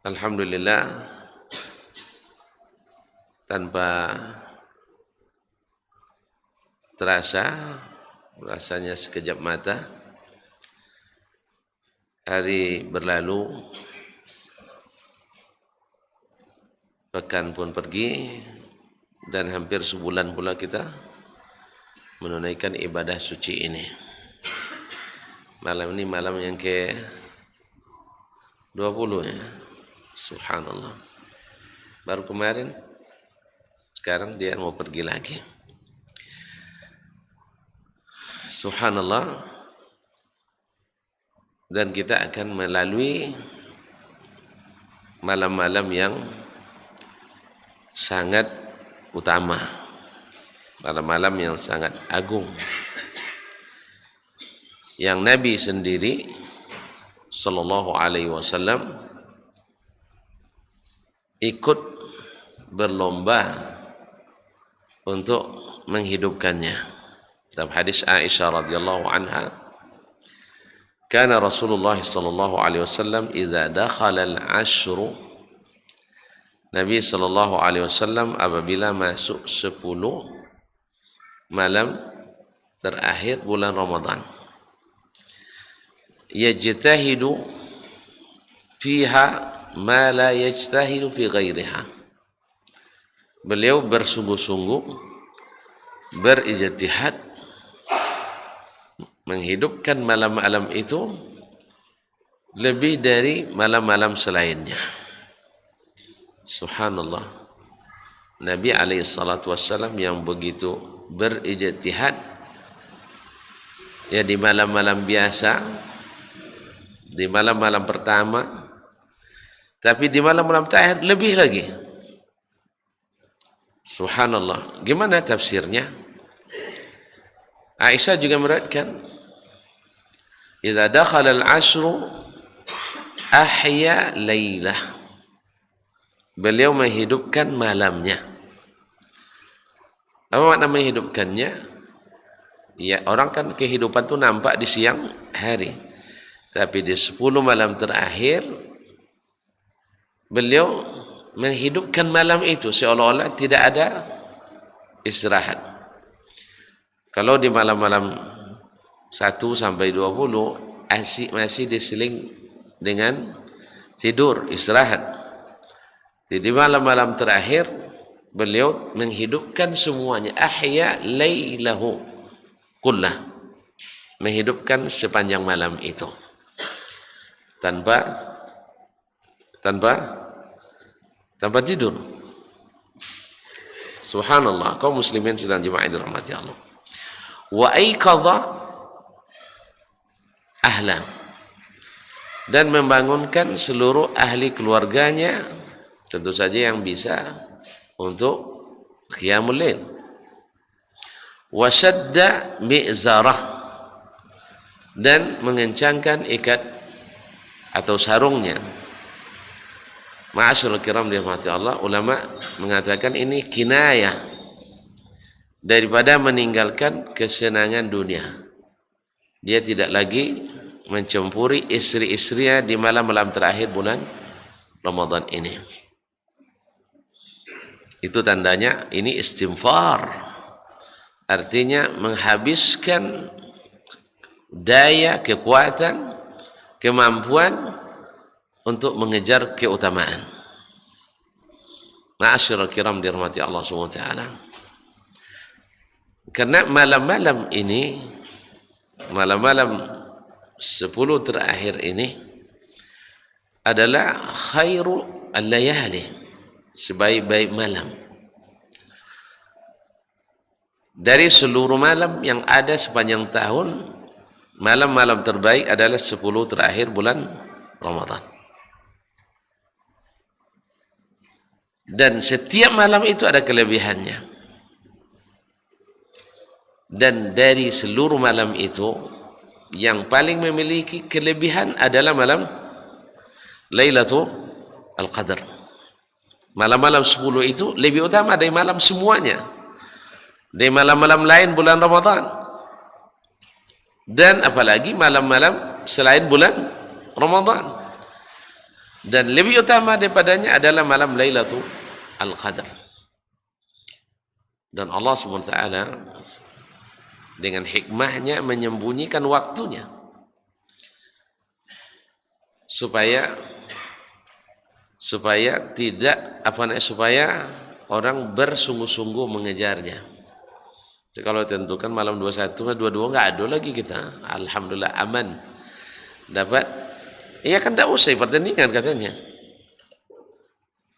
Alhamdulillah, tanpa rasanya sekejap mata, hari berlalu, pekan pun pergi, dan hampir sebulan pula kita menunaikan ibadah suci ini. Malam ini malam yang ke-20 ya. Subhanallah. Baru kemarin, sekarang dia mau pergi lagi. Subhanallah. Dan kita akan melalui malam-malam yang sangat utama, malam-malam yang sangat agung, yang Nabi sendiri sallallahu alaihi wasallam ikut berlomba untuk menghidupkannya. Dalam hadis Aisyah radhiyallahu anha, kana Rasulullah sallallahu alaihi wasallam idza dakhala al-ashru, Nabi sallallahu alaihi wasallam apabila masuk 10 malam terakhir bulan Ramadan, yajtahidu fiha ma la yajtahidu fi ghairiha. Beliau bersungguh-sungguh berijtihad menghidupkan malam-malam itu lebih dari malam-malam selainnya. Subhanallah. Nabi alaihi salatu wassalam yang begitu berijtihad ya di malam-malam biasa, di malam-malam pertama, tapi di malam-malam terakhir lebih lagi. Subhanallah. Gimana tafsirnya? Aisyah juga meriwayatkan, idza dakhala al-ashru ahya lailah. Beliau menghidupkan malamnya. Apa makna menghidupkannya? Ya, orang kan kehidupan itu nampak di siang hari. Tapi di 10 malam terakhir beliau menghidupkan malam itu seolah-olah tidak ada istirahat. Kalau di malam-malam 1 sampai 20 masih diseling dengan tidur, istirahat. Di malam-malam terakhir beliau menghidupkan semuanya, ahya lailahu kullah, menghidupkan sepanjang malam itu tanpa tidur. Subhanallah. Kaum muslimin sedang jemaah dirahmati Allah. Wa aiqadha ahla, dan membangunkan seluruh ahli keluarganya, tentu saja yang bisa untuk qiyamul lail. Wa shadda mi'zarah, dan mengencangkan ikat atau sarungnya. Ma'asyiral kiram dirahmati Allah, ulama mengatakan ini kinayah daripada meninggalkan kesenangan dunia. Dia tidak lagi mencampuri istri-istrinya di malam-malam terakhir bulan Ramadan ini. Itu tandanya ini istighfar. Artinya menghabiskan daya, kekuatan, kemampuan untuk mengejar keutamaan. Ma'asyiral kiram dirahmati Allah Subhanahu wa taala. Karena malam-malam ini, malam-malam 10 terakhir ini adalah khairu al-layali, sebaik-baik malam. Dari seluruh malam yang ada sepanjang tahun, malam-malam terbaik adalah 10 terakhir bulan Ramadan. Dan setiap malam itu ada kelebihannya. Dan dari seluruh malam itu, yang paling memiliki kelebihan adalah malam Lailatul Qadar. Malam-malam 10 itu lebih utama dari malam semuanya, dari malam-malam lain bulan Ramadan. Dan apalagi malam-malam selain bulan Ramadan. Dan lebih utama daripadanya adalah malam Lailatul Qadar. Dan Allah SWT dengan hikmahnya menyembunyikan waktunya supaya tidak supaya orang bersungguh-sungguh mengejarnya. Jadi kalau tentukan malam 21, 22 nggak ada lagi kita. Alhamdulillah aman. Dapat. Iya kan tidak usah pertandingan katanya.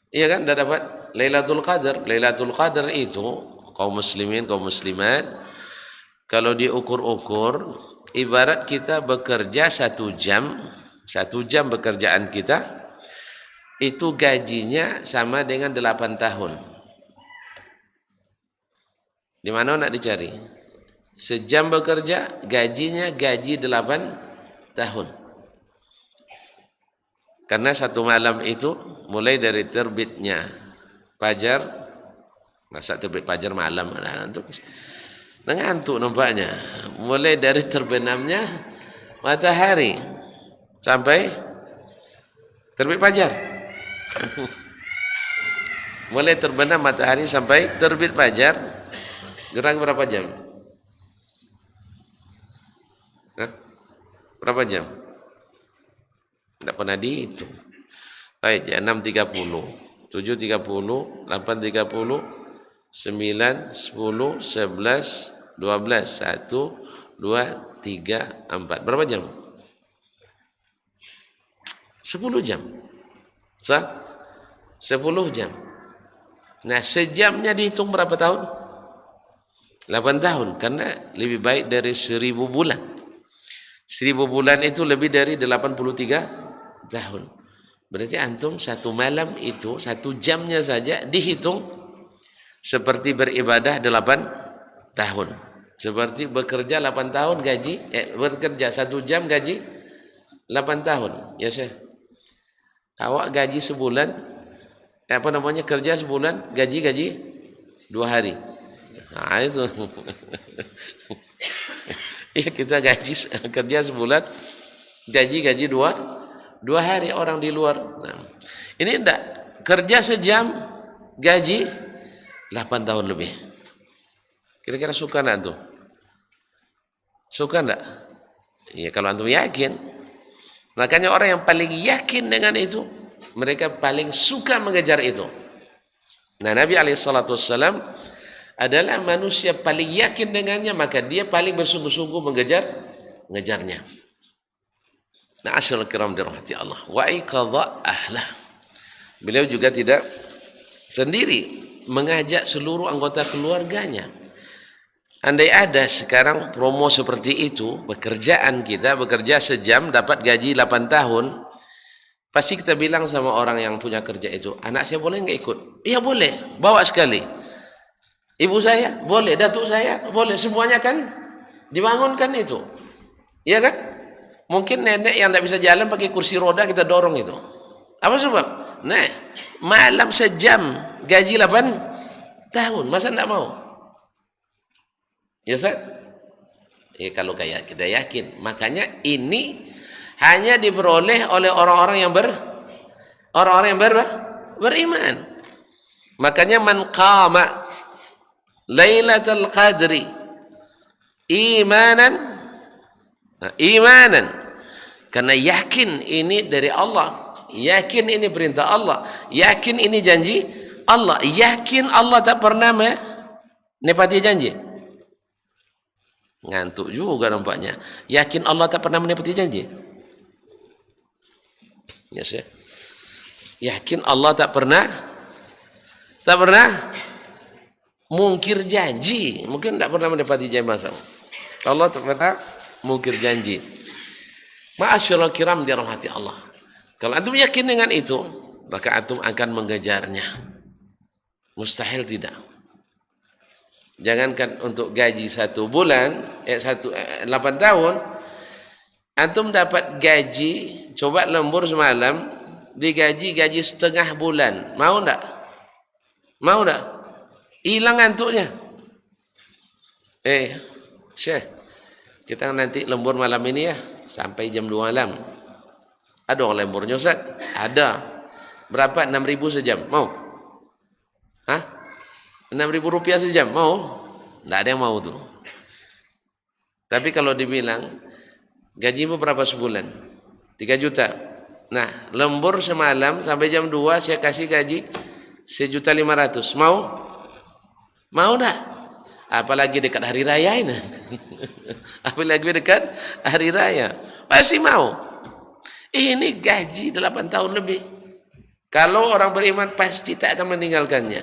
Iya kan tidak dapat Lailatul Qadar. Lailatul Qadar itu kaum muslimin, kaum muslimat, kalau diukur-ukur ibarat kita bekerja 1 jam pekerjaan kita itu gajinya sama dengan 8 tahun. Di mana nak dicari? Sejam bekerja gajinya gaji 8 tahun. Karena 1 malam itu mulai dari terbitnya fajar, masa terbit fajar malam ngantuk nampaknya. Mulai dari terbenamnya matahari sampai terbit fajar. Mulai terbenam matahari sampai terbit fajar, gerak berapa jam? Hah? Berapa jam? Tidak pernah dihitung. Baik, ya 6.30, 7.30, 8.30, 9, 10, 11, 12, 1, 2, 3, 4. Berapa jam? 10 jam. Sah? 10 jam. Nah, sejamnya dihitung berapa tahun? 8 tahun. Karena lebih baik dari 1000 bulan. 1000 bulan itu lebih dari 83 tahun. Berarti antum 1 malam itu 1 jamnya saja dihitung seperti beribadah 8 tahun. Seperti bekerja 8 tahun gaji, bekerja 1 jam gaji 8 tahun. Ya Syekh. Awak gaji sebulan, kerja sebulan, gaji 2 hari. Nah itu. Ya kita kerja sebulan, gaji 2 hari orang di luar. Nah, ini enggak, kerja sejam, gaji 8 tahun lebih. Kira-kira suka enggak tuh? Suka enggak? Ya kalau antum yakin. Makanya orang yang paling yakin dengan itu, mereka paling suka mengejar itu. Nah, Nabi SAW adalah manusia paling yakin dengannya, maka dia paling bersungguh-sungguh mengejarnya. Nah, asyarul kiram dirahmati Allah. Wa iqadha ahlah. Beliau juga tidak sendiri, mengajak seluruh anggota keluarganya. Andai ada sekarang promo seperti itu, pekerjaan kita bekerja sejam dapat gaji 8 tahun, pasti kita bilang sama orang yang punya kerja itu, anak saya boleh nggak ikut? Iya boleh, bawa sekali. Ibu saya boleh, datuk saya boleh, semuanya kan dibangunkan itu. Iya kan? Mungkin nenek yang tidak bisa jalan pakai kursi roda kita dorong itu. Apa sebab? Nah, malam sejam gaji 8 tahun, masa tidak mau? Ya Ustaz? Ya kalau kayak kita yakin, makanya ini hanya diperoleh oleh orang-orang yang beriman. Makanya man qama Lailatul Qadri imanan, karena yakin ini dari Allah, yakin ini perintah Allah, yakin ini janji Allah, yakin Allah tak pernah menepati janji. Ngantuk juga nampaknya. Yakin Allah tak pernah menepati janji. Ya Syekh. Yakin Allah tak pernah mungkir janji. Mungkin tak pernah menepati janji masa. Allah tak pernah mungkir janji. Ma'asyiral kiram dirahmati Allah. Kalau antum yakin dengan itu, maka antum akan mengejarnya. Mustahil tidak. Jangankan untuk gaji 1 bulan, 8 tahun, antum dapat gaji, coba lembur semalam, digaji setengah bulan. Mau enggak? Mau enggak? Hilang ngantuknya. Syekh, kita nanti lembur malam ini ya, sampai jam 2 malam. Ada orang lemburnya Ustaz? Ada. Berapa? 6.000 sejam. Mau? Hah? 6.000 rupiah sejam. Mau? Tidak ada yang mau tuh. Tapi kalau dibilang gajimu berapa sebulan? 3 juta. Nah, lembur semalam sampai jam 2 saya kasih gaji 1.500.000. Mau? Mau dah? Apalagi dekat hari raya ini. Apalagi dekat hari raya. Pasti mau. Ini gaji 8 tahun lebih. Kalau orang beriman pasti tak akan meninggalkannya.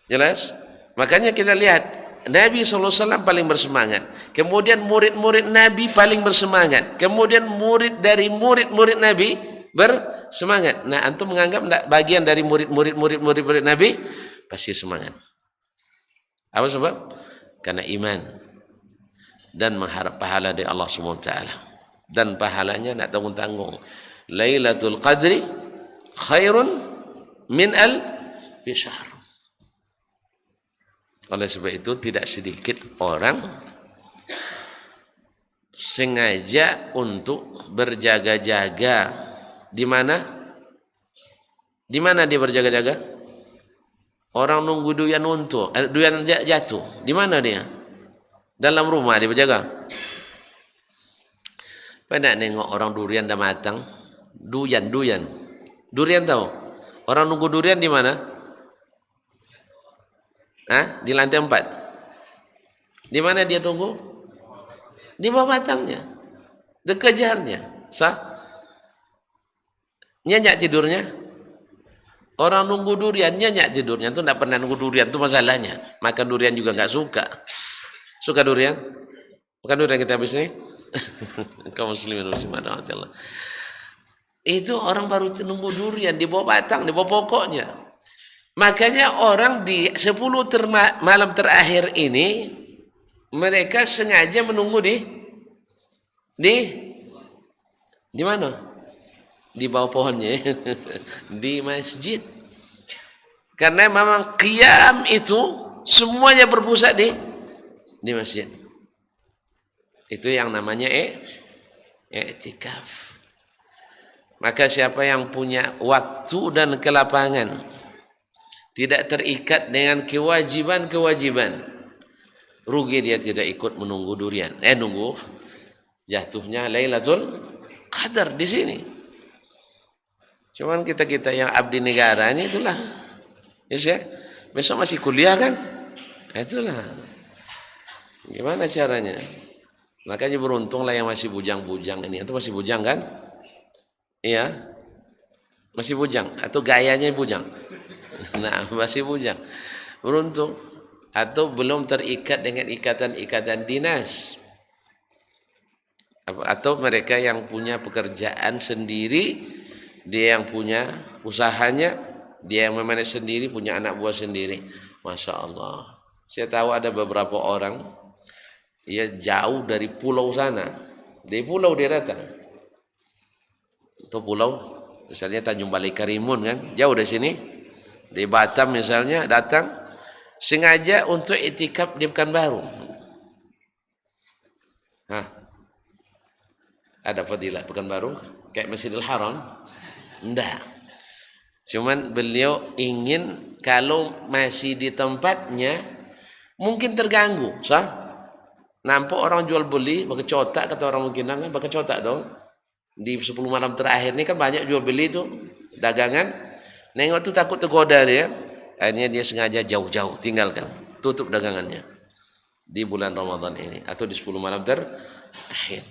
Jelas? Makanya kita lihat Nabi SAW paling bersemangat. Kemudian murid-murid Nabi paling bersemangat. Kemudian murid dari murid-murid Nabi bersemangat. Nah, antum menganggap tak bagian dari murid-murid Nabi pasti semangat. Apa sebab? Karena iman dan mengharap pahala dari Allah SWT. Dan pahalanya nak tanggung-tanggung. Lailatul Qadri khairun min alfi syahr. Oleh sebab itu tidak sedikit orang sengaja untuk berjaga-jaga. Di mana? Di mana dia berjaga-jaga? Orang nunggu durian durian jatuh. Di mana dia? Dalam rumah dia berjaga. Pada nengok orang durian dah matang. Durian. Durian tahu? Orang nunggu durian di mana? Hah? Di lantai 4. Di mana dia tunggu? Di bawah matangnya. Dikejarnya. Sah? Nyenyak tidurnya. Orang nunggu durian nyenyak tidurnya. Itu tidak pernah nunggu durian. Itu masalahnya. Makan durian juga nggak suka. Suka durian? Bukan durian kita habis ini? Kaum muslimin muslimat Allah. Itu orang baru nunggu durian di bawah batang, di bawah pokoknya. Makanya orang di 10 malam terakhir ini mereka sengaja menunggu di mana? Di bawah pohonnya. Di masjid. Karena memang qiyam itu semuanya berpusat di masjid. Itu yang namanya i'tikaf. Maka siapa yang punya waktu dan kelapangan, tidak terikat dengan kewajiban-kewajiban, rugi dia tidak ikut menunggu durian. Nunggu jatuhnya Lailatul Qadar di sini. Cuman kita yang abdi negara ini itulah. Yes, ya. Besok masih kuliah kan? Itulah. Gimana caranya? Makanya beruntunglah yang masih bujang-bujang ini. Itu masih bujang kan? Iya. Masih bujang atau gayanya bujang. Nah, masih bujang. Beruntung atau belum terikat dengan ikatan-ikatan dinas. Atau mereka yang punya pekerjaan sendiri, dia yang punya usahanya, dia yang memanage sendiri, punya anak buah sendiri. Masya Allah. Saya tahu ada beberapa orang ia jauh dari pulau sana. Dari pulau dia datang. Itu pulau, misalnya Tanjung Balai Karimun kan, jauh dari sini. Di Batam misalnya datang sengaja untuk iktikaf di Pekanbaru. Hah? Ada fadilah Pekanbaru kayak Masjidil Haram? Enggak. Cuman beliau ingin kalau masih di tempatnya mungkin terganggu, sah? Nampak orang jual beli, pakai cotak, kata orang Mungkinang kan, pakai cotak dong. Di 10 malam terakhir ini kan banyak jual beli itu, dagangan. Nengok tuh takut tergoda dia. Akhirnya dia sengaja jauh-jauh tinggalkan, tutup dagangannya di bulan Ramadan ini atau di 10 malam terakhir.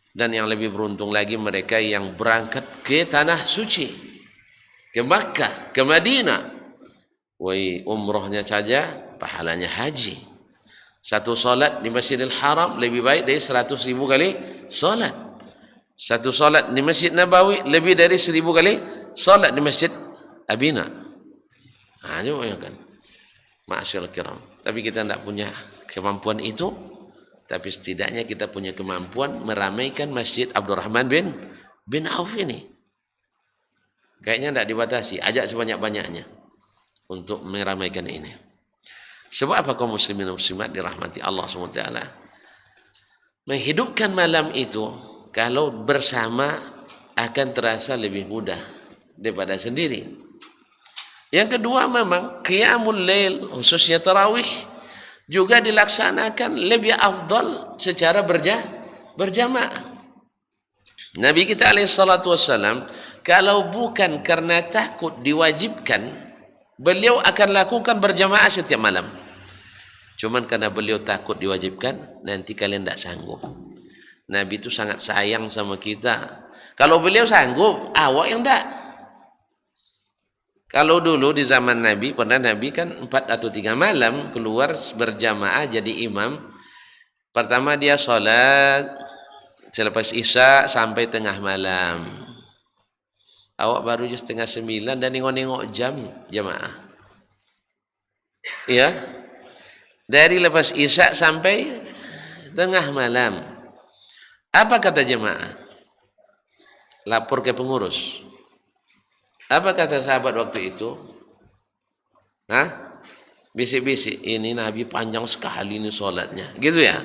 Dan yang lebih beruntung lagi mereka yang berangkat ke tanah suci, ke Makkah, ke Madinah. Woi, umrohnya saja pahalanya haji. Satu solat di Masjidil Haram lebih baik dari 100.000 kali solat. Satu solat di Masjid Nabawi lebih dari 1.000 kali solat di Masjid Abina. Coba ya kan. Ma'asyiral kiram. Tapi kita tidak punya kemampuan itu. Tapi setidaknya kita punya kemampuan meramaikan Masjid Abdurrahman bin Auf ini. Kayaknya tidak dibatasi. Ajak sebanyak-banyaknya untuk meramaikan ini. Sebab apa kaum muslimin dan muslimat dirahmati Allah SWT? Menghidupkan malam itu kalau bersama akan terasa lebih mudah daripada sendiri. Yang kedua, memang qiyamul lail khususnya tarawih juga dilaksanakan lebih afdal secara berjamaah. Nabi kita alaihi salatu wassalam kalau bukan karena takut diwajibkan, beliau akan lakukan berjamaah setiap malam. Cuman karena beliau takut diwajibkan, nanti kalian tidak sanggup. Nabi itu sangat sayang sama kita. Kalau beliau sanggup, awak yang tidak. Kalau dulu di zaman Nabi, pernah Nabi kan 4 atau 3 malam keluar berjamaah jadi imam. Pertama dia sholat selepas Isya sampai tengah malam. Awak baru je 8:30 dan nengok-nengok jam jamaah. Ya. Dari lepas Isya sampai tengah malam. Apa kata jemaah? Lapor ke pengurus. Apa kata sahabat waktu itu? Hah? Bisik-bisik, ini Nabi panjang sekali ini solatnya. Gitu ya?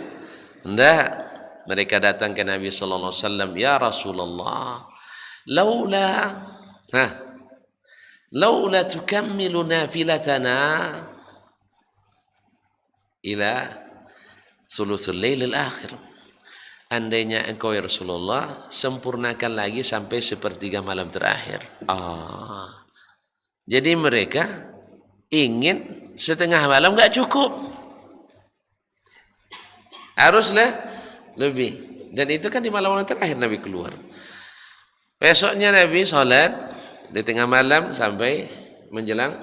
Enggak. Mereka datang ke Nabi sallallahu alaihi wasallam, "Ya Rasulullah, laula tukammilu nafilatana ila thuluthul lailil akhir." Andainya engkau ya Rasulullah sempurnakan lagi sampai sepertiga malam terakhir. Jadi mereka ingin setengah malam enggak cukup. Haruslah lebih. Dan itu kan di malam-malam terakhir Nabi keluar. Besoknya Nabi sholat di tengah malam sampai menjelang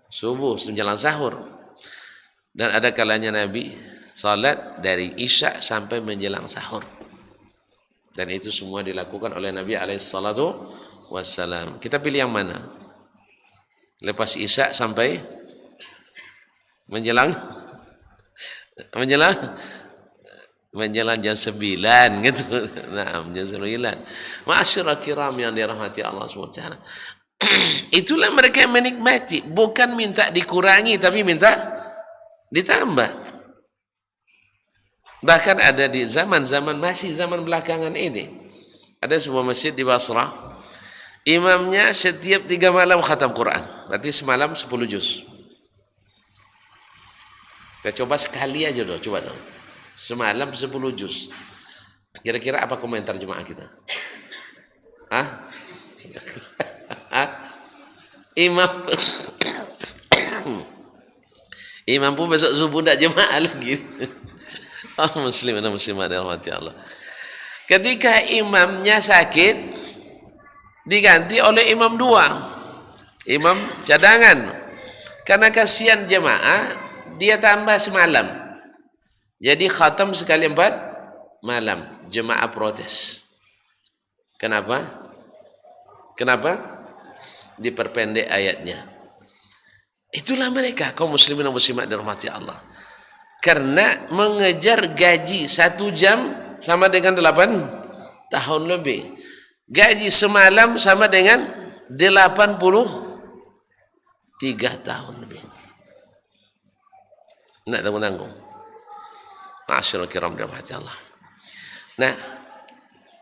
subuh, menjelang sahur. Dan ada kalanya Nabi salat dari Isya sampai menjelang sahur. Dan itu semua dilakukan oleh Nabi alaihi salatu wassalam. Kita pilih yang mana? Lepas Isya sampai menjelang jam 9 gitu. Nah, jam 9. Ma'asyiral kiram yang dirahmati Allah SWT. Itulah mereka yang menikmati, bukan minta dikurangi tapi minta ditambah. Bahkan ada di zaman-zaman masih zaman belakangan ini, ada sebuah masjid di Basrah, imamnya setiap 3 malam khatam Quran, berarti semalam 10 juz. Kita coba sekali aja dong, coba dong, semalam 10 juz. Kira-kira apa komentar jemaah kita? Imam pun besok subuh tidak jemaah lagi. Muslim dan muslimah dirahmati Allah. Ketika imamnya sakit, diganti oleh imam 2, imam cadangan. Karena kasihan jemaah, dia tambah semalam. Jadi khatam sekali 4 malam. Jemaah protes. Kenapa? Diperpendek ayatnya. Itulah mereka kaum muslimin dan muslimat dirahmati Allah. Karena mengejar gaji 1 jam sama dengan 8 tahun lebih. Gaji semalam sama dengan 83 tahun lebih. Tidak tanggung-tanggung. Ma'asyiral kiram dirahmati Allah. Nah,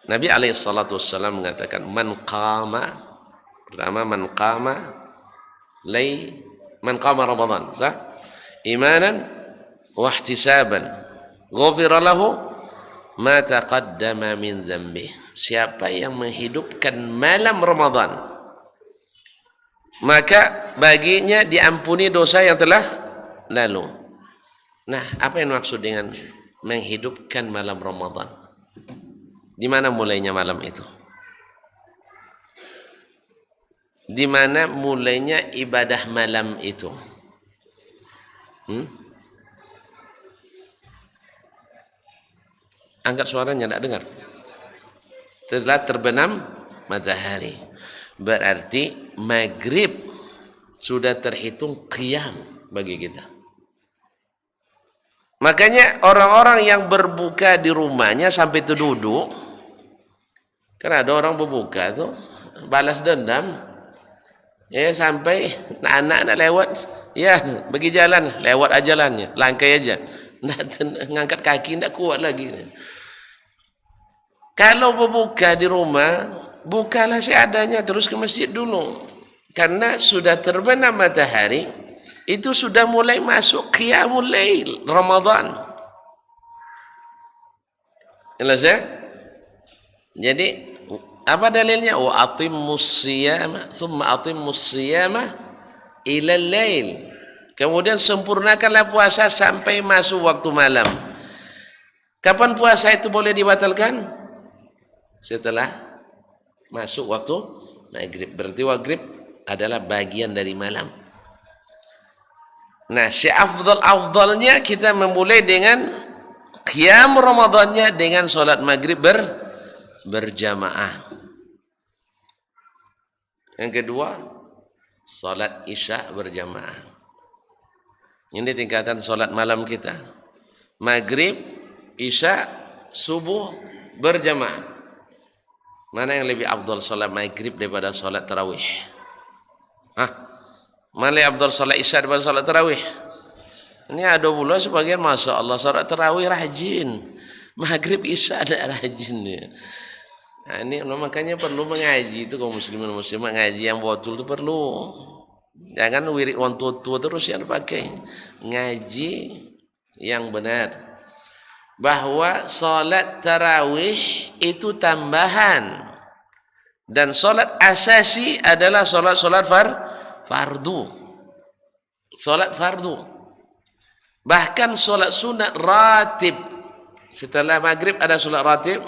Nabi alaihi salatu wassalam mengatakan man qama Ramadan, sah? Imanan wa ihtisaban ghufira lahu ma taqaddama min dzambih. Siapa yang menghidupkan malam Ramadan, maka baginya diampuni dosa yang telah lalu. Nah, apa yang maksud dengan menghidupkan malam Ramadan? Di mana mulainya malam itu? Di mana mulainya ibadah malam itu? Angkat suaranya, tidak dengar. Telah terbenam matahari, berarti maghrib sudah terhitung qiyam bagi kita. Makanya orang-orang yang berbuka di rumahnya sampai itu duduk, kan ada orang berbuka tuh balas dendam, ya sampai anak-anak lewat, ya bagi jalan, lewat ajalannya, langkai aja, ngangkat kaki tidak kuat lagi. Kalau berbuka di rumah, bukalah seadanya, terus ke masjid dulu. Karena sudah terbenam matahari, itu sudah mulai masuk qiyamul lail Ramadan. Jelas ya? Jadi apa dalilnya? Wa atimmus siyama thumma atimmus siyama ila lail. Kemudian sempurnakanlah puasa sampai masuk waktu malam. Kapan puasa itu boleh dibatalkan? Setelah masuk waktu maghrib. Berarti maghrib adalah bagian dari malam. Nah, seafdal-afdalnya kita memulai dengan qiyam Ramadannya dengan solat maghrib berjamaah. Yang kedua, solat isya berjamaah. Ini tingkatan solat malam kita. Maghrib, isya, subuh berjamaah. Mana yang lebih afdal, solat maghrib daripada solat tarawih? Mana yang afdal, solat isya daripada solat tarawih? Ini ada pula sebagian, masya Allah, solat tarawih rajin, maghrib isya ada rajin ya. Nah, ini makanya perlu mengaji itu, kaum muslimin muslimat, ngaji yang betul itu perlu. Jangan wirid orang tua terus yang pakai. Ngaji yang benar. Bahwa solat tarawih itu tambahan, dan solat asasi adalah solat fardu. Solat fardu. Bahkan solat sunat ratib. Setelah maghrib ada solat ratib.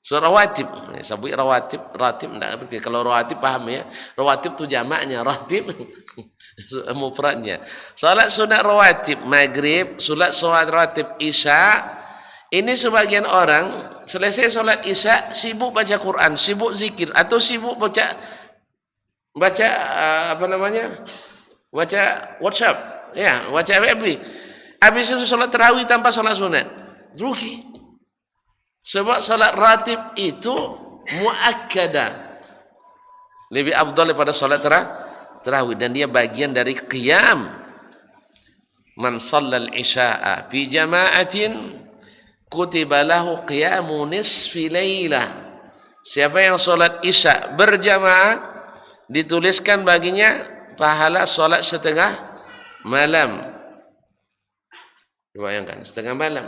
Solat rawatib. Sebut rawatib, ratib enggak berarti. Kalau rawatib paham ya. Rawatib tu jamaknya, ratib mufradnya. Salat sunat rawatib maghrib, solat rawatib isya. Ini sebagian orang selesai solat isya sibuk baca Quran, sibuk zikir, atau sibuk baca apa namanya? Baca WhatsApp, ya, baca FB. Habis itu solat tarawih tanpa solat sunat. Rugi. Sebab solat ratib itu muakkadah. Lebih afdal daripada solat tarawih, dan dia bagian dari qiyam. Man shallal isya'a fi jama'atin kutiba lahu qiyamu nisfi lailah. Siapa yang solat isya berjamaah, dituliskan baginya pahala solat setengah malam. Bayangkan, setengah malam.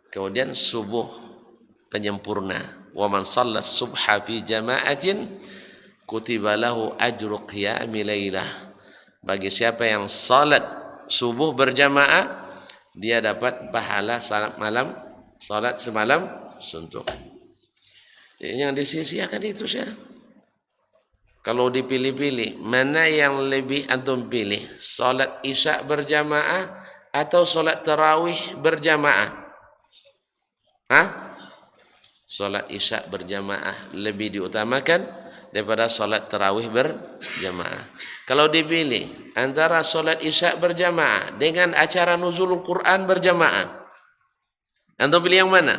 Kemudian subuh penyempurna. Wa man shalla subha fi jama'atin kutiba lahu ajru qiyami lailah. Bagi siapa yang salat subuh berjamaah, dia dapat pahala salat malam, salat semalam suntuk. Yang disia-siakan itu saya. Kalau dipilih-pilih, mana yang lebih antum pilih? Salat isya berjamaah atau salat tarawih berjamaah? Salat isya berjamaah lebih diutamakan daripada salat tarawih berjamaah. Kalau dipilih antara salat isya berjamaah dengan acara nuzul Quran berjamaah, antum pilih yang mana?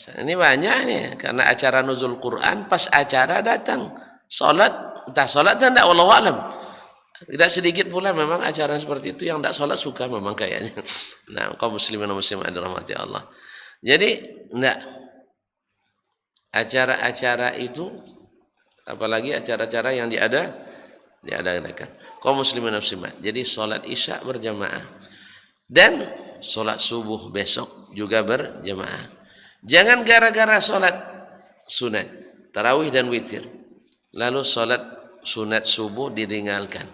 Ini banyak nih, karena acara nuzul Quran pas acara datang salat, entah salat atau tidak, wallahu alam. Tidak sedikit pula memang acara seperti itu yang tidak salat suka memang kayaknya. Nah, kaum muslimin dan muslimat dirahmati Allah. Jadi enggak, acara-acara itu, apalagi acara-acara yang diadakan kaum muslimin dan muslimat. Jadi solat isya berjamaah dan solat subuh besok juga berjamaah. Jangan gara-gara solat sunat tarawih dan witir lalu solat sunat subuh ditinggalkan.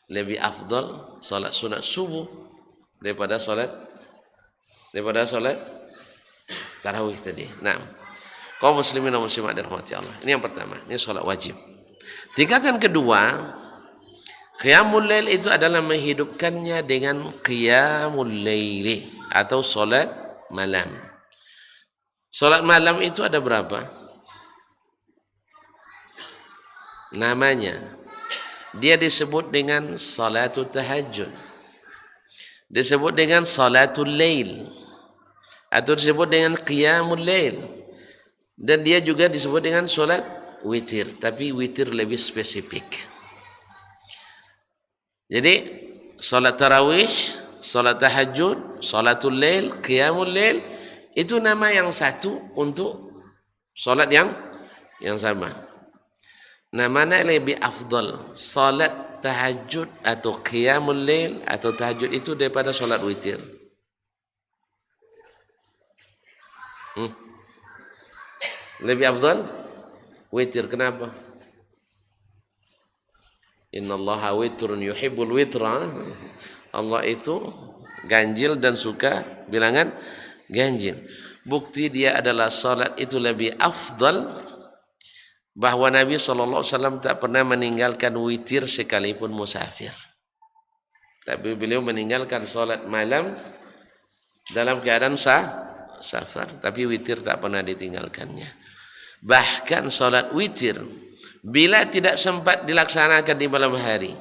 Lebih afdal solat sunat subuh daripada solat tarawih tadi. Nah, kaum muslimin dan muslimat dirahmati Allah. Ini yang pertama, ini solat wajib. Tingkatan kedua, qiyamul lail itu adalah menghidupkannya dengan qiyamul laili atau solat malam. Solat malam itu ada berapa? Namanya, dia disebut dengan salatul tahajud, disebut dengan salatul lail, atau disebut dengan qiyamul lail, dan dia juga disebut dengan solat witir, tapi witir lebih spesifik. Jadi solat tarawih, solat tahajud, salatul lail, qiyamul lail Itu nama yang satu untuk solat yang sama. Nah, mana lebih afdal? Salat tahajud atau qiyamul lail atau tahajud itu daripada salat witir? Lebih afdal witir. Kenapa? Innallaha witrun yuhibbul witra. Allah itu ganjil dan suka bilangan ganjil. Bukti dia adalah salat itu lebih afdal, bahwa Nabi SAW tak pernah meninggalkan witir sekalipun musafir. Tapi beliau meninggalkan salat malam dalam keadaan safar. Tapi witir tak pernah ditinggalkannya. Bahkan salat witir bila tidak sempat dilaksanakan di malam hari,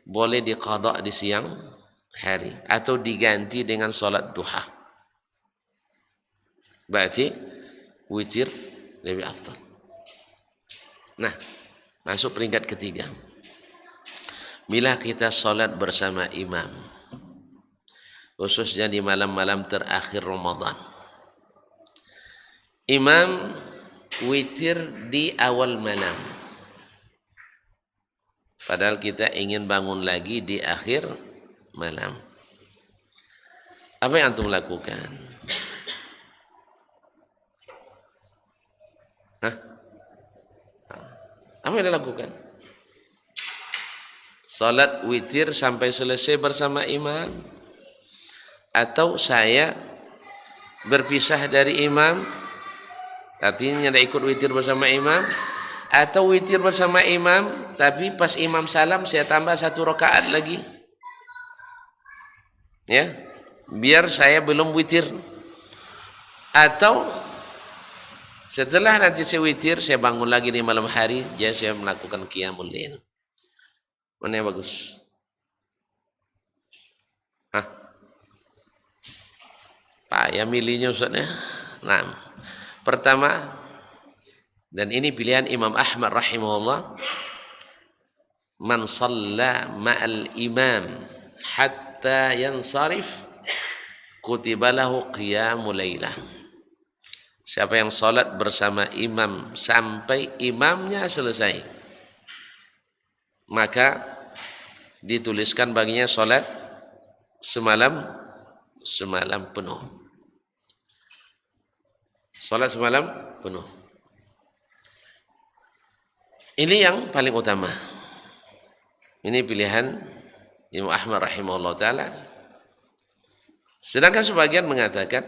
boleh diqadha di siang hari atau diganti dengan salat duha. Berarti witir lebih afdal. Nah, masuk peringkat ketiga. Bila kita salat bersama imam, khususnya di malam-malam terakhir Ramadan. Imam witir di awal malam. Padahal kita ingin bangun lagi di akhir malam. Apa yang antum lakukan? Apa yang dilakukan? Salat witir sampai selesai bersama imam, atau saya berpisah dari imam, artinya tidak ikut witir bersama imam, atau witir bersama imam tapi pas imam salam saya tambah 1 rakaat lagi, ya, biar saya belum witir. Atau setelah nanti saya witir, saya bangun lagi di malam hari, jadi saya melakukan qiyamul lail. Mana yang bagus? Payah milihnya Ustaznya. Nah, pertama, dan ini pilihan Imam Ahmad rahimahullah, man shalla ma'al imam hatta yansarif kutiba lahu qiyamul lailah. Siapa yang salat bersama imam sampai imamnya selesai, maka dituliskan baginya salat semalam penuh. Salat semalam penuh. Ini yang paling utama. Ini pilihan Imam Ahmad rahimahullah ta'ala. Sedangkan sebagian mengatakan,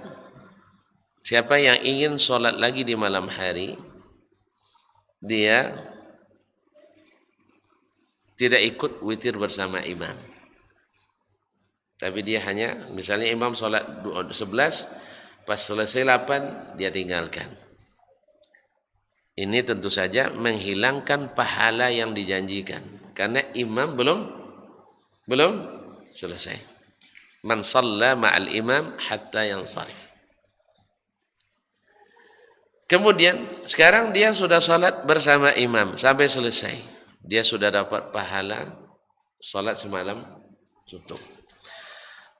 siapa yang ingin sholat lagi di malam hari, dia tidak ikut witir bersama imam. Tapi dia hanya, misalnya imam sholat 11, pas selesai 8, dia tinggalkan. Ini tentu saja menghilangkan pahala yang dijanjikan. Karena imam belum selesai. Man shalla ma'al imam hatta yansarif. Kemudian sekarang dia sudah salat bersama imam sampai selesai. Dia sudah dapat pahala salat semalam tutup.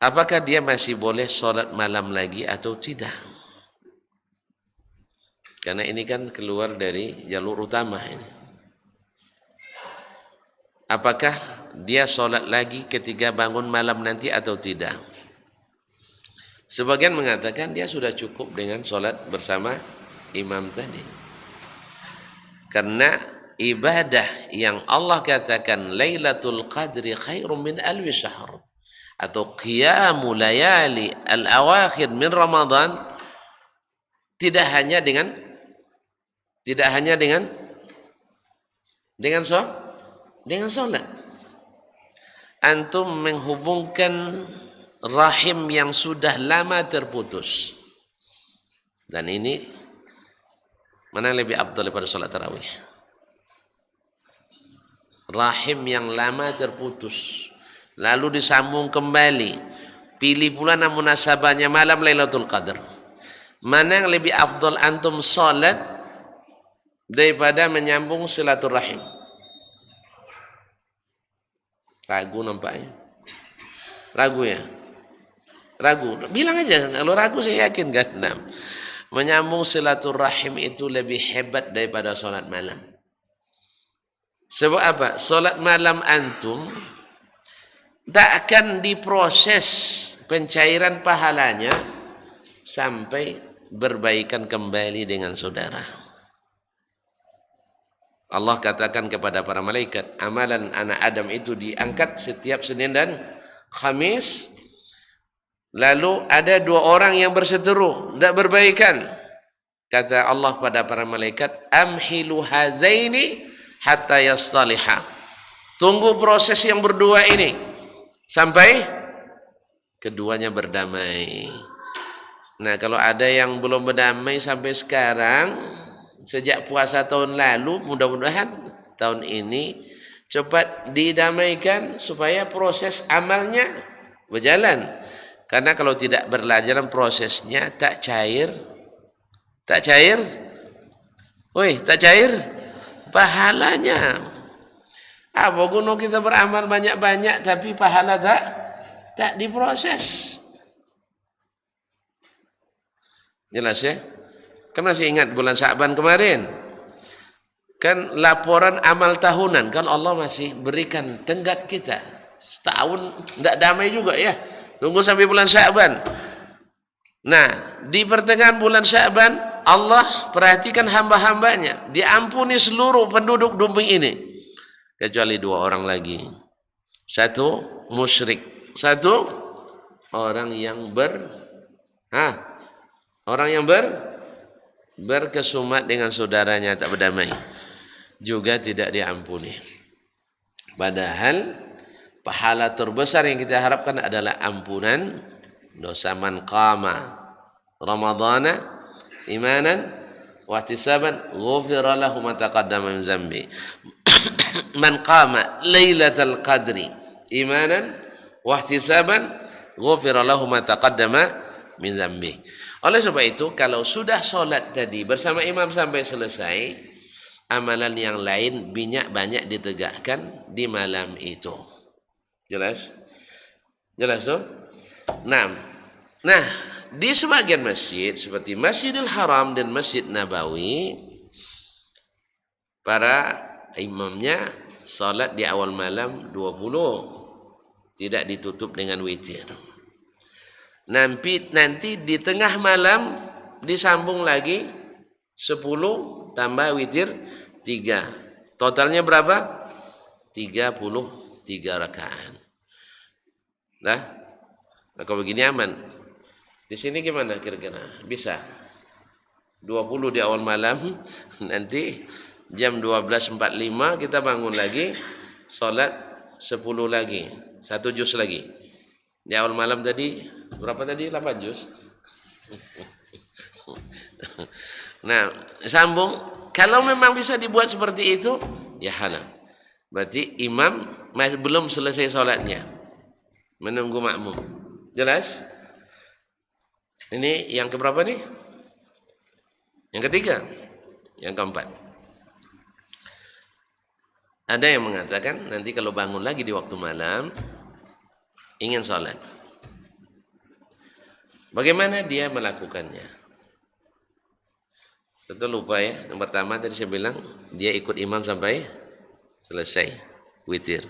Apakah dia masih boleh salat malam lagi atau tidak? Karena ini kan keluar dari jalur utama ini. Apakah dia salat lagi ketika bangun malam nanti atau tidak? Sebagian mengatakan dia sudah cukup dengan salat bersama imam tadi. Karena ibadah yang Allah katakan Lailatul Qadri khairum min alfi syahr, atau qiyamul layali al-awakhir min Ramadan, tidak hanya dengan salat. Antum menghubungkan rahim yang sudah lama terputus. Dan ini mana lebih afdal daripada salat tarawih? Rahim yang lama terputus, lalu disambung kembali. Pilih pula munasabahnya malam Lailatul Qadar. Mana yang lebih afdal antum salat daripada menyambung silaturahim? Ragu nampaknya. Ragu ya? Ragu, bilang aja. Kalau ragu saya yakin kan. Nah, menyambung silaturahim itu lebih hebat daripada solat malam. Sebab apa? Solat malam antum tak akan diproses pencairan pahalanya sampai berbaikan kembali dengan saudara. Allah katakan kepada para malaikat, amalan anak Adam itu diangkat setiap Senin dan Khamis. Lalu ada 2 orang yang berseteru, tidak berbaikan. Kata Allah pada para malaikat, amhilu hazaini hatta yastaliha. Tunggu proses yang berdua ini sampai keduanya berdamai. Nah, kalau ada yang belum berdamai sampai sekarang, sejak puasa tahun lalu, mudah-mudahan tahun ini cepat didamaikan supaya proses amalnya berjalan. Karena kalau tidak berjalan prosesnya tak cair pahalanya. Apa guna kita beramal banyak-banyak tapi pahala tak diproses. Jelas ya? Kan masih ingat bulan Sya'ban kemarin? Kan laporan amal tahunan, kan Allah masih berikan tenggat kita. Setahun tidak damai juga ya. Tunggu sampai bulan Sya'ban. Nah, di pertengahan bulan Sya'ban Allah perhatikan hamba-hambanya, diampuni seluruh penduduk bumi ini kecuali 2 orang lagi. Satu musyrik, satu orang yang berkesumat dengan saudaranya tak berdamai, juga tidak diampuni. Padahal pahala terbesar yang kita harapkan adalah ampunan dosa. Man qama ramadhana imanan wa ihtisaban ghufira lahu ma taqaddama min dzambi. Man qama lailatal qadri imanan wa ihtisaban ghufira lahu ma taqaddama min dzambi. Oleh sebab itu, kalau sudah solat tadi bersama imam sampai selesai, amalan yang lain banyak ditegakkan di malam itu. Jelas? Jelas tuh? Nah, di sebagian masjid seperti Masjidil Haram dan Masjid Nabawi, para imamnya salat di awal malam 20, tidak ditutup dengan witir. Nanti di tengah malam disambung lagi 10 tambah witir 3. Totalnya berapa? 33 rakaat. Nah, kalau begini aman. Di sini gimana kira-kira? Bisa 20 di awal malam, nanti jam 12.45 kita bangun lagi, sholat 10 lagi, 1 juz lagi. Di awal malam tadi berapa tadi? 8 juz. Nah, sambung. Kalau memang bisa dibuat seperti itu, ya halal. Berarti imam masih belum selesai sholatnya, menunggu makmum. Jelas? Ini yang keberapa nih? Yang ketiga, yang keempat. Ada yang mengatakan nanti kalau bangun lagi di waktu malam ingin sholat, bagaimana dia melakukannya? Tentu lupa ya. Yang pertama tadi saya bilang dia ikut imam sampai selesai witir.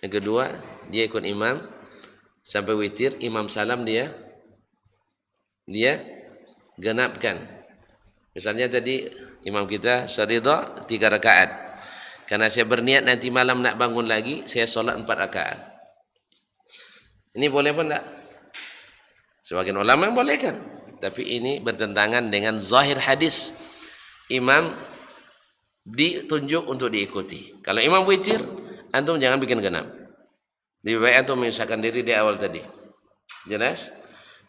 Yang kedua, dia ikut imam sampai witir, imam salam dia genapkan. Misalnya tadi imam kita seridha 3 rakaat. Karena saya berniat nanti malam nak bangun lagi, saya solat 4 rakaat. Ini boleh apa enggak? Sebagian ulama bolehkan, tapi ini bertentangan dengan zahir hadis. Imam ditunjuk untuk diikuti. Kalau imam witir, antum jangan bikin genap. Lebih baik antum menyusahkan diri di awal tadi. Jelas?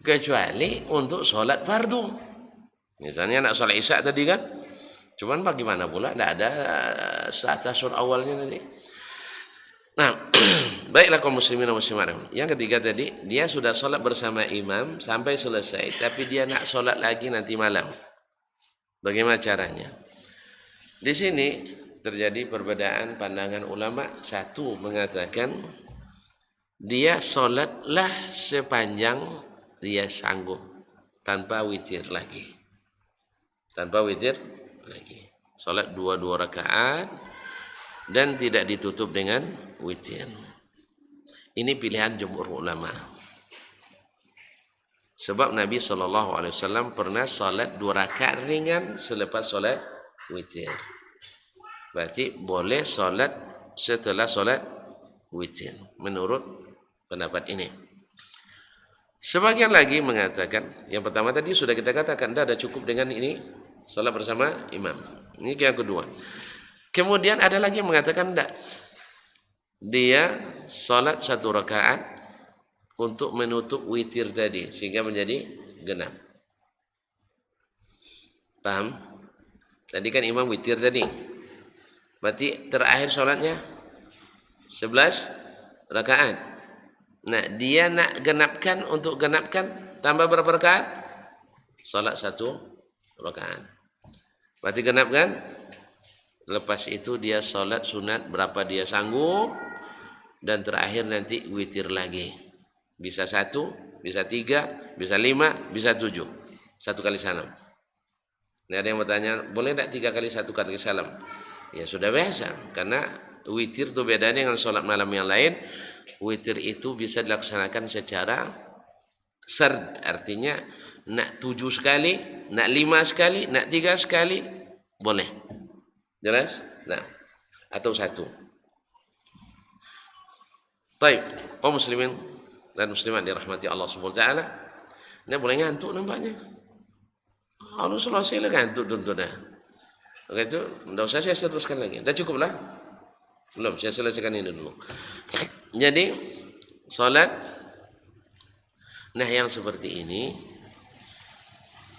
Kecuali untuk sholat fardu. Misalnya nak sholat isya tadi kan, cuman bagaimana pula, tidak ada saat tasyahud awalnya nanti. Nah, baiklah kaum muslimin dan muslimat. Yang ketiga tadi, dia sudah sholat bersama imam sampai selesai, tapi dia nak sholat lagi nanti malam. Bagaimana caranya? Di sini terjadi perbedaan pandangan ulama. Satu mengatakan dia sholatlah sepanjang dia sanggup tanpa witir lagi. Tanpa witir lagi. Salat 2 rakaat dan tidak ditutup dengan witir. Ini pilihan jumhur ulama. Sebab Nabi SAW pernah salat 2 rakaat ringan selepas salat witir. Berarti boleh salat setelah salat witir menurut pendapat ini. Sebagian lagi mengatakan, yang pertama tadi sudah kita katakan, dah ada cukup dengan ini salat bersama imam. Ini yang kedua. Kemudian ada lagi yang mengatakan tidak. Dia salat 1 rakaat untuk menutup witir tadi sehingga menjadi genap. Paham? Tadi kan imam witir tadi. Berarti terakhir salatnya 11 rakaat. Nah, dia nak genapkan, untuk genapkan tambah berapa rakaat? Salat 1 rakaat. Berarti genapkan. Lepas itu dia salat sunat berapa dia sanggup, dan terakhir nanti witir lagi. Bisa 1, bisa 3, bisa 5, bisa 7. 1 kali salam. Ini ada yang bertanya, boleh tak 3 kali 1 kali salam? Ya sudah biasa, karena witir itu bedanya dengan salat malam yang lain. Witir itu bisa dilaksanakan secara serd, artinya nak 7 sekali, nak 5 sekali, nak 3 sekali, boleh. Jelas? Nah, atau 1. Baik, kaum muslimin dan muslimat dirahmati Allah Subhanahu wa taala. Ini boleh ngantuk nampaknya. Harus selesai lah ngantuk tentu dah. Oke, itu tidak usah saya teruskan lagi. Dah cukup lah. Belum, saya selesaikan ini dulu. Jadi salat yang seperti ini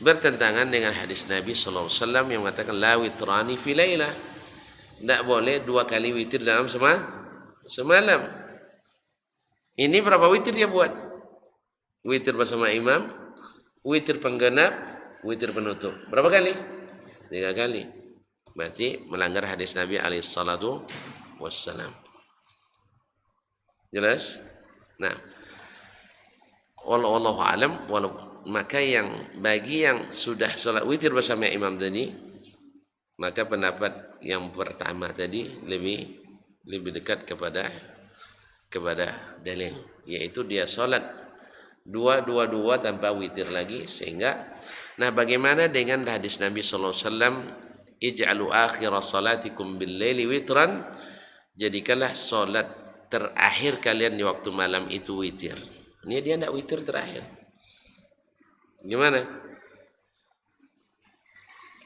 bertentangan dengan hadis Nabi sallallahu alaihi wasallam yang mengatakan la witrani fi lailah. Tidak boleh 2 kali witir dalam semalam. Ini berapa witir dia buat? Witir bersama imam, witir penggenap, witir penutup. Berapa kali? 3 kali. Berarti melanggar hadis Nabi alaihi salatu wassalam. Jelas? Nah, wallahu alam, maka bagi yang sudah salat witir bersama imam tadi, maka pendapat yang pertama tadi lebih dekat kepada dalil, yaitu dia salat 2 tanpa witir lagi. Sehingga bagaimana dengan hadis Nabi sallallahu alaihi wasallam, ij'alu akhir salatikum bil laili witran, jadikanlah salat terakhir kalian di waktu malam itu witir. Ini dia tidak witir terakhir. Gimana?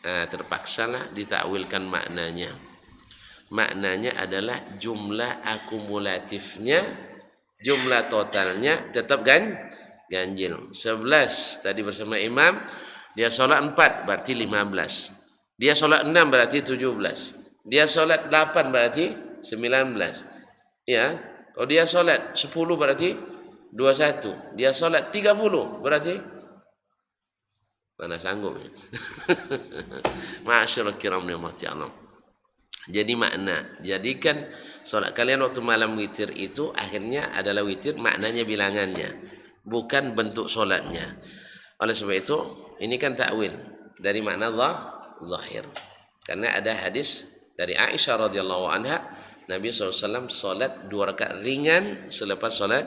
Terpaksalah ditakwilkan maknanya. Maknanya adalah jumlah akumulatifnya, jumlah totalnya tetap ganjil. 11 tadi bersama imam, dia solat 4 berarti 15. Dia solat 6 berarti 17. Dia solat 8 berarti 19. Ya, kalau dia solat 10 berarti 21. Dia solat 30 berarti mana sanggup. Ma'asyiral kiram rahmati Allah. Jadi jadikan solat kalian waktu malam witir itu akhirnya adalah witir, maknanya bilangannya, bukan bentuk solatnya. Oleh sebab itu, ini kan takwil dari makna zahir. Karena ada hadis dari Aisyah radhiyallahu anha, Nabi SAW salat 2 rakaat ringan selepas salat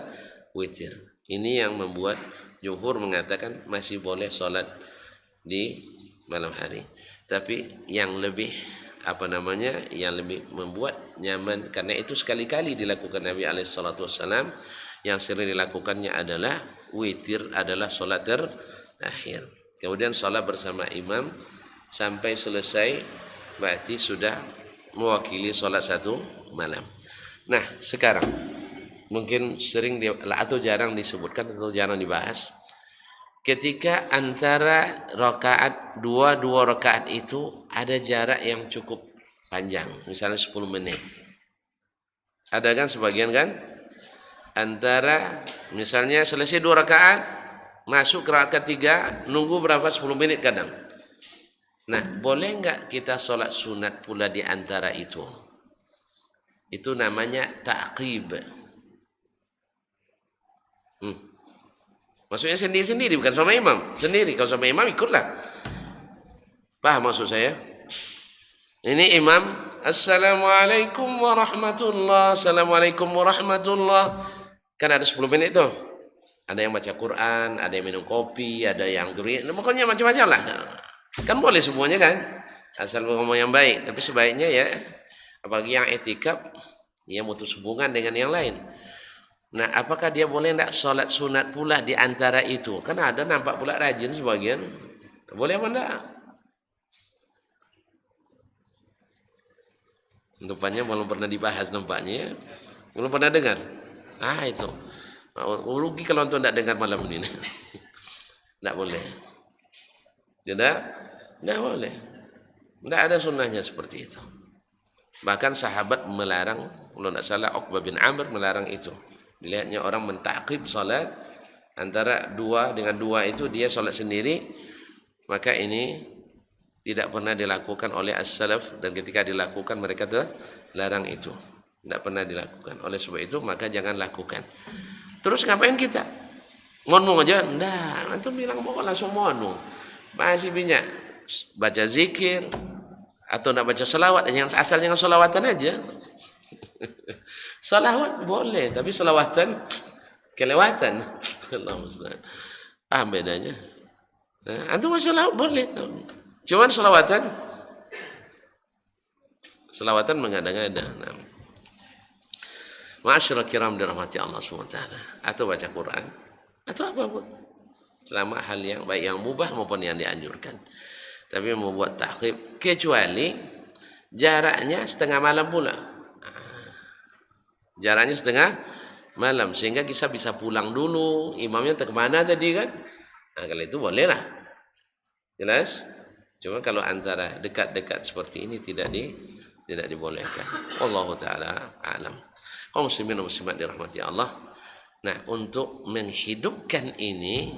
witir. Ini yang membuat jumhur mengatakan masih boleh salat di malam hari. Tapi yang lebih yang lebih membuat nyaman, karena itu sekali-kali dilakukan Nabi SAW, yang sering dilakukannya adalah witir adalah salat terakhir. Kemudian salat bersama imam sampai selesai, berarti sudah mewakili salat 1 malam. Nah, sekarang mungkin sering atau jarang disebutkan atau jarang dibahas, ketika antara rakaat 2 rakaat itu ada jarak yang cukup panjang, misalnya 10 menit. Ada kan sebagian kan? Antara misalnya selesai 2 rakaat, masuk ke rakaat 3, nunggu berapa? 10 menit kadang. Nah, boleh enggak kita sholat sunat pula di antara itu? Itu namanya ta'qib. Maksudnya sendiri-sendiri, bukan sama imam. Sendiri, kalau sama imam ikutlah. Paham maksud saya? Ini imam, Assalamualaikum warahmatullah, Assalamualaikum warahmatullah. Kan ada 10 menit tuh. Ada yang baca Quran, ada yang minum kopi, ada yang gurih, pokoknya macam-macam lah. Kan boleh semuanya kan? Asal ngomong yang baik. Tapi sebaiknya ya, apalagi yang etikaf, dia mutus hubungan dengan yang lain. Nah, apakah dia boleh tidak sholat sunat pula di antara itu? Kan ada nampak pula rajin sebagian. Boleh apa tidak? Nampaknya belum pernah dibahas nampaknya ya. Belum pernah dengar. Itu. Rugi kalau untuk tidak dengar malam ini. Tidak boleh. Tidak boleh. Tidak ada sunnahnya seperti itu. Bahkan sahabat melarang, kalau tidak salah Uqbah bin Amr melarang itu. Dilihatnya orang mentakib salat antara dua dengan dua itu dia salat sendiri, maka ini tidak pernah dilakukan oleh as-salaf, dan ketika dilakukan mereka larang itu. Tidak pernah dilakukan. Oleh sebab itu maka jangan lakukan. Terus ngapain kita? Ngonong aja? Enggak, antum bilang mau langsung ngonong. Masih banyak baca zikir atau nak baca selawat, yang asal jangan selawatan aja. Salawat boleh, tapi selawatan kelewatan. Allah musta'an. Paham bedanya? Antum selawat boleh, cuman selawatan mengada-ngada. Ma'asyiral kiram dirahmati Allah SWT, atau baca Quran atau apapun, selama hal yang baik, yang mubah maupun yang dianjurkan. Tapi membuat takhib, kecuali jaraknya setengah malam pula. Jaraknya setengah malam, sehingga kita bisa pulang dulu. Imamnya ke mana tadi kan? Nah, kalau itu boleh lah. Jelas? Cuma kalau antara dekat-dekat seperti ini tidak dibolehkan. Wallahu taala alam. Kaum muslimin dan muslimat dirahmati Allah. Nah, untuk menghidupkan ini,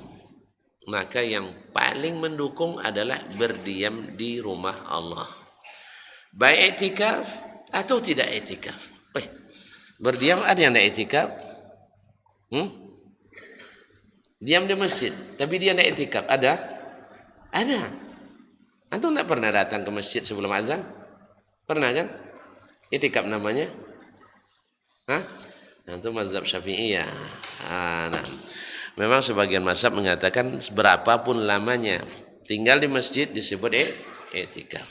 maka yang paling mendukung adalah berdiam di rumah Allah. Baik iktikaf atau tidak iktikaf. Berdiam ada yang tidak iktikaf. Diam di masjid, tapi dia tidak iktikaf. Ada. Antum tidak pernah datang ke masjid sebelum azan? Pernah kan? Iktikaf namanya. Antum mazhab Syafi'iyah. Nah. Memang sebagian mazhab mengatakan berapapun lamanya tinggal di masjid disebut iktikaf.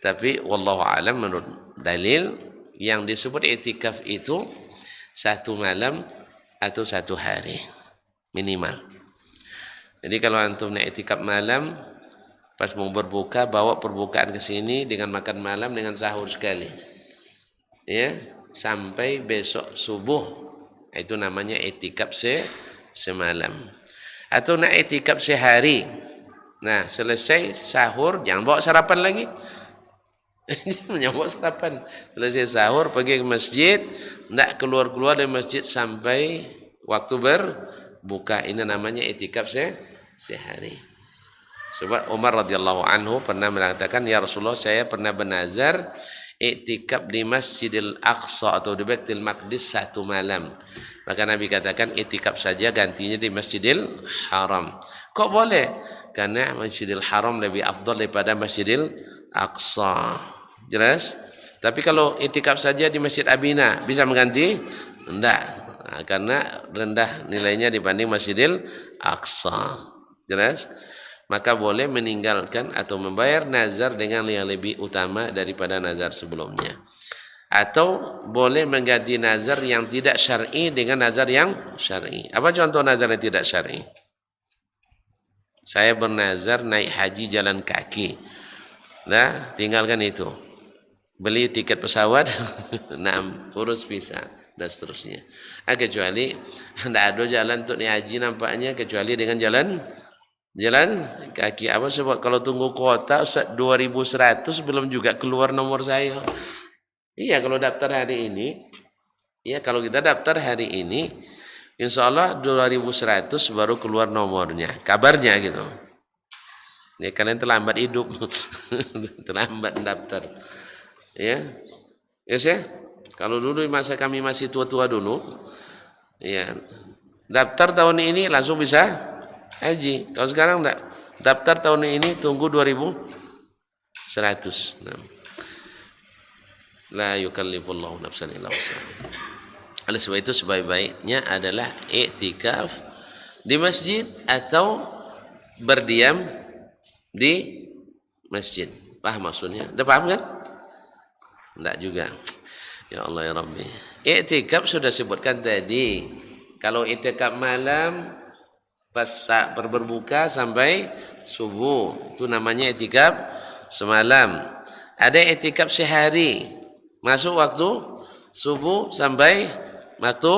Tapi wallahu alam, menurut dalil yang disebut iktikaf itu 1 malam atau 1 hari minimal. Jadi kalau antum nak iktikaf malam, pas mau berbuka bawa perbukaan ke sini dengan makan malam dengan sahur sekali. Ya, sampai besok subuh. Itu namanya iktikaf semalam. Atau nak iktikaf sehari. Nah, selesai sahur jangan bawa sarapan lagi. Jangan bawa sarapan. Selesai sahur pergi ke masjid, tidak keluar-keluar dari masjid sampai waktu berbuka. Ini namanya iktikaf sehari. Sebab Umar radhiyallahu anhu pernah mengatakan, ya Rasulullah, saya pernah bernazar iktikaf di Masjidil Aqsa atau di Baitul Maqdis 1 malam. Maka Nabi katakan iktikaf saja, gantinya di Masjidil Haram. Kok boleh? Karena Masjidil Haram lebih afdal daripada Masjidil Aqsa. Jelas? Tapi kalau iktikaf saja di Masjid Abina bisa mengganti? Tidak. Nah, karena rendah nilainya dibanding Masjidil Aqsa. Jelas? Maka boleh meninggalkan atau membayar nazar dengan yang lebih utama daripada nazar sebelumnya. Atau boleh mengganti nazar yang tidak syar'i dengan nazar yang syar'i. Apa contoh nazar yang tidak syar'i? Saya bernazar naik haji jalan kaki. Nah, tinggalkan itu. Beli tiket pesawat, urus visa dan seterusnya. Kecuali tidak ada jalan untuk naik haji nampaknya kecuali dengan jalan kaki. Apa sebab kalau tunggu kuota 2100 belum juga keluar nomor saya. Iya, kalau daftar hari ini, ya kalau kita daftar hari ini, insya Allah 2100 baru keluar nomornya, kabarnya gitu. Ya, kalian terlambat hidup, terlambat daftar. Ya, yes ya. Kalau dulu masa kami masih tua-tua dulu, ya Daftar tahun ini langsung bisa haji. Kalau sekarang enggak. Daftar tahun ini tunggu 2100. Nah. La yukallifullahu nafsan illa wus'aha. Oleh sebab itu sebaik-baiknya adalah i'tikaf di masjid atau berdiam di masjid. Paham maksudnya? Udah paham kan? Enggak juga. Ya Allah ya Rabbi. I'tikaf sudah sebutkan tadi. Kalau i'tikaf malam pas berbuka sampai subuh, itu namanya i'tikaf semalam. Ada i'tikaf sehari, masuk waktu subuh sampai waktu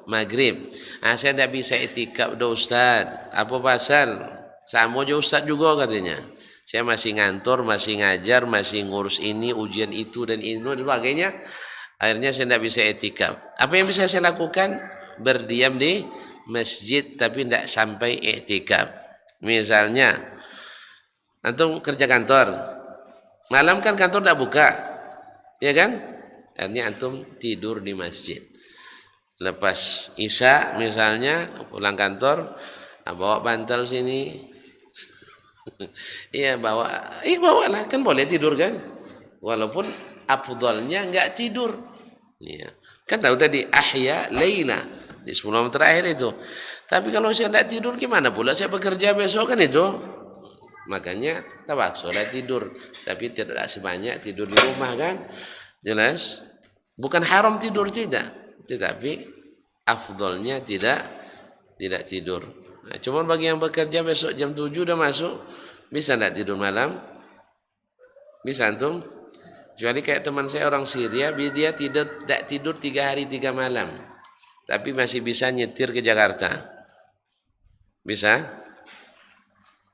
maghrib. Saya tidak bisa i'tikaf dah Ustaz. Apa pasal? Sama aja Ustaz juga katanya. Saya masih ngantor, masih ngajar, masih ngurus ini, ujian itu dan sebagainya. Akhirnya saya tidak bisa i'tikaf. Apa yang bisa saya lakukan? Berdiam di masjid tapi tidak sampai i'tikaf. Misalnya, antum kerja kantor, malam kan kantor tidak buka, ya kan? Akhirnya antum tidur di masjid. Lepas isya misalnya pulang kantor, bawa bantal sini. Iya bawalah, kan boleh tidur kan? Walaupun afdalnya enggak tidur. Iya. Kan tahu tadi ahya laila di 10 malam terakhir itu. Tapi kalau saya enggak tidur gimana pula saya bekerja besok kan itu? Makanya tawaksolah tidur, tapi tidak sebanyak tidur di rumah kan? Jelas? Bukan haram tidur tidak, tetapi afdalnya tidak tidur. Nah, cuma bagi yang bekerja besok jam 7 udah masuk, bisa enggak tidur malam? Bisa antum? Kecuali kayak teman saya orang Syria, dia tidak tidur 3 hari 3 malam. Tapi masih bisa nyetir ke Jakarta. Bisa?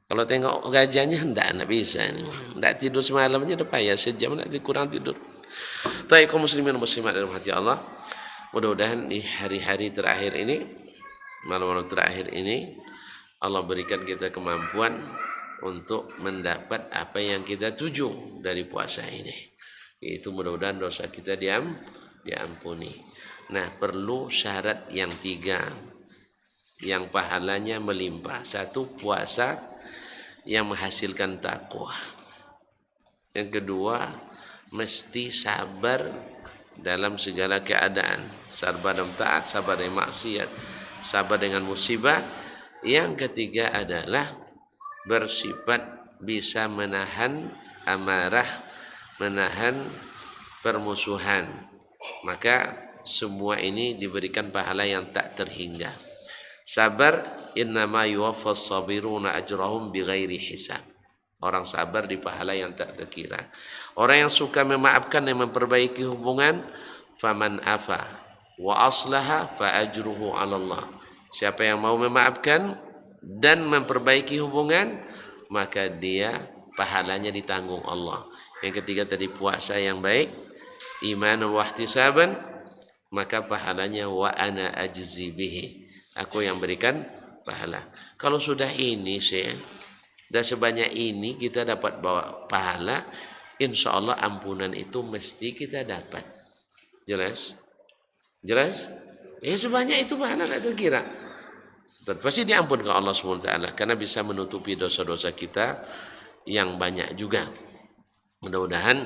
Kalau tengok gajahnya enggak bisa. Enggak tidur semalamnya udah payah sejam enggak kurang tidur. Baik kaum muslimin dan muslimat dalam hati Allah. Mudah-mudahan di hari-hari terakhir ini, malam-malam terakhir ini, Allah berikan kita kemampuan untuk mendapat apa yang kita tuju dari puasa ini. Itu mudah-mudahan dosa kita diampuni. Nah, perlu syarat yang 3 yang pahalanya melimpah. 1, puasa yang menghasilkan takwa. Yang kedua, mesti sabar dalam segala keadaan. Sabar dalam taat, sabar dari maksiat, sabar dengan musibah. Yang ketiga adalah bersifat bisa menahan amarah, menahan permusuhan. Maka semua ini diberikan pahala yang tak terhingga. Sabar, innama yuwaffas sabiruna ajrahum bighairi hisab. Orang sabar di pahala yang tak terkira. Orang yang suka memaafkan dan memperbaiki hubungan, faman afa wa aslaha fa ajruhu 'ala Allah. Siapa yang mau memaafkan dan memperbaiki hubungan, maka dia pahalanya ditanggung Allah. Yang ketiga tadi puasa yang baik, iman wa ihtisaban, maka pahalanya wa ana ajzi bihi. Aku yang berikan pahala. Kalau sudah ini dan sebanyak ini kita dapat bawa pahala, insya Allah ampunan itu mesti kita dapat. Jelas? Jelas? Sebanyak itu pahala tak terkira. Dan pasti diampunkan Allah SWT karena bisa menutupi dosa-dosa kita yang banyak juga. Mudah-mudahan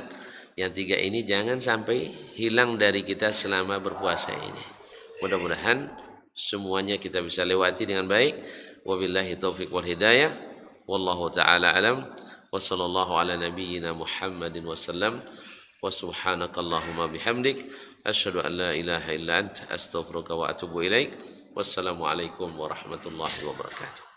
yang 3 ini jangan sampai hilang dari kita selama berpuasa ini. Mudah-mudahan semuanya kita bisa lewati dengan baik. Wabillahi taufiq wal hidayah. Wallahu ta'ala alam. Wa sallallahu ala nabiyyina Muhammadin wa sallam. Wa subhanakallahumma bihamdik. Asyhadu an la ilaha illa anta astaghfiruka wa atubu ilaik. Wassalamualaikum warahmatullahi wabarakatuh.